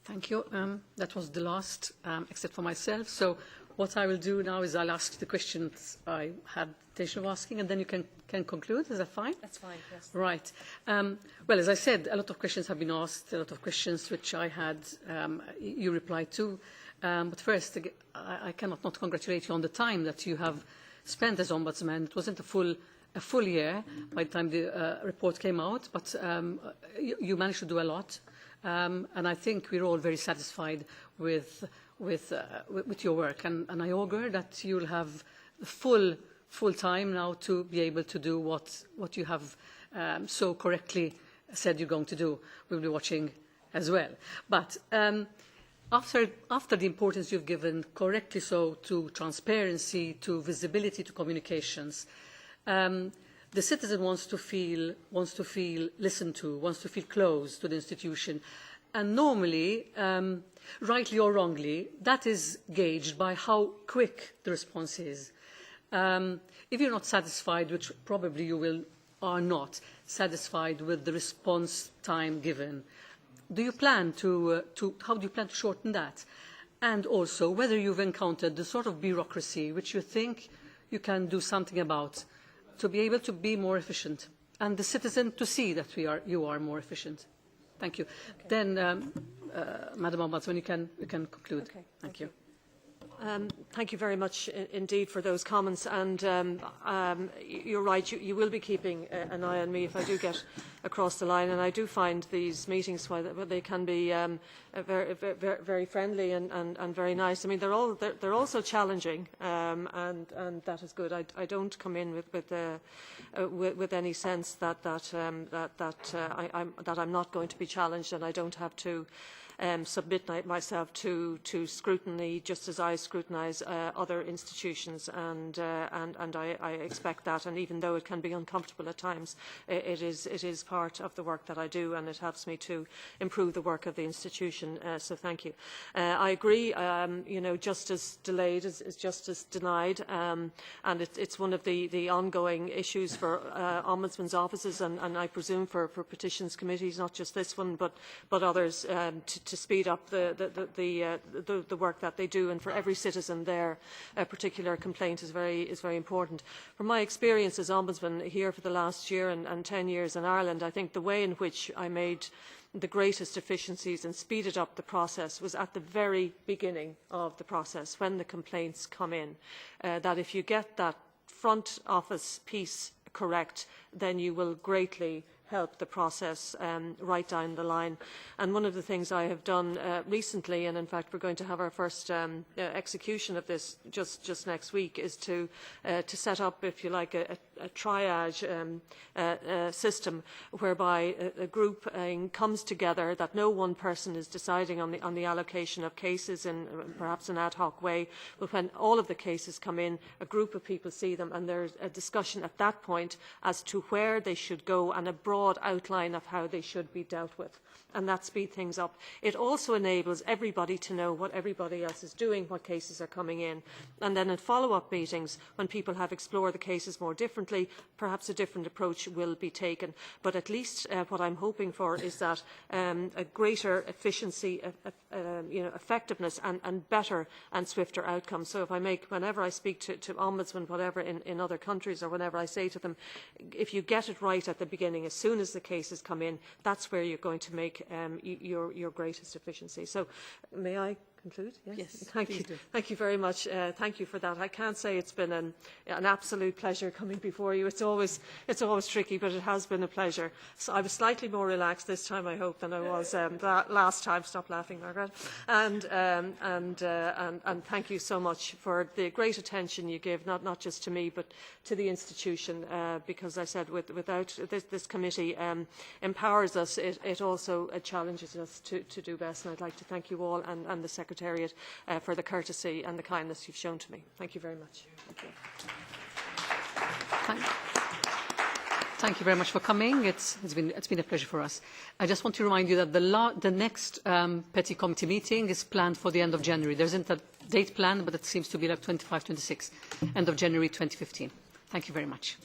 Thank you. That was the last, except for myself. So what I will do now is I'll ask the questions I had the intention of asking, and then you can conclude. Is that fine? That's fine, yes. Right. Well, as I said, a lot of questions have been asked, a lot of questions which I had, you replied to. But first, I cannot not congratulate you on the time that you have spent as Ombudsman. It wasn't a full year by the time the report came out, but you managed to do a lot. And I think we're all very satisfied with your work. And I augur that you'll have full time now to be able to do what you have so correctly said you're going to do. We'll be watching as well. But after the importance you've given, correctly so, to transparency, to visibility, to communications, the citizen wants to feel listened to, wants to feel close to the institution. And normally, rightly or wrongly, that is gauged by how quick the response is. If you're not satisfied, which probably you are not satisfied with the response time given, do you plan how do you plan to shorten that? And also, whether you've encountered the sort of bureaucracy which you think you can do something about, to be able to be more efficient, and the citizen to see that you are more efficient. Thank you. Okay. Then, Madam Ombudsman, you can conclude. Okay. Thank you. Thank you very much indeed for those comments, and you're right, you will be keeping an eye on me if I do get across the line, and I do find these meetings, while they can be very friendly and very nice, I mean they're also challenging, and that is good. I don't come in with any sense that I'm not going to be challenged, and I don't have to submit myself to scrutiny, just as I scrutinise other institutions, and I expect that. And even though it can be uncomfortable at times, it is part of the work that I do, and it helps me to improve the work of the institution. So thank you. I agree. Justice delayed is justice denied, and it's one of the ongoing issues for ombudsmen's offices, and I presume for petitions committees, not just this one, but others, to speed up the work that they do, and for every citizen their particular complaint is very important. From my experience as Ombudsman here for the last year and 10 years in Ireland, I think the way in which I made the greatest efficiencies and speeded up the process was at the very beginning of the process, when the complaints come in. That if you get that front office piece correct, then you will greatly help the process right down the line. And one of the things I have done recently, and in fact we're going to have our first execution of this just next week, is to set up, if you like, a triage system whereby a group comes together, that no one person is deciding on the allocation of cases in perhaps an ad hoc way, but when all of the cases come in, a group of people see them, and there's a discussion at that point as to where they should go and a broad outline of how they should be dealt with, and that speeds things up. It also enables everybody to know what everybody else is doing, what cases are coming in, and then in follow-up meetings, when people have explored the cases more differently, perhaps a different approach will be taken. But at least what I'm hoping for is that a greater efficiency, effectiveness, and better and swifter outcomes. So whenever I speak to ombudsmen, whatever in other countries, or whenever I say to them, if you get it right at the beginning, as soon as the cases come in, that's where you're going to make your greatest efficiency. So may I conclude? Yes, thank you. Thank you very much. Thank you for that. I can't say it's been an absolute pleasure coming before you. It's always tricky, but it has been a pleasure. So I was slightly more relaxed this time, I hope, than I was last time. Stop laughing, Margaret. And thank you so much for the great attention you give, not just to me, but to the institution. Because I said, without this committee empowers us, it also challenges us to do best. And I'd like to thank you all and the Secretariat for the courtesy and the kindness you've shown to me. Thank you very much. Thank you. Thank you very much for coming. It's been a pleasure for us. I just want to remind you that the next PETI committee meeting is planned for the end of January. There isn't a date planned, but it seems to be like 25, 26, end of January 2015. Thank you very much.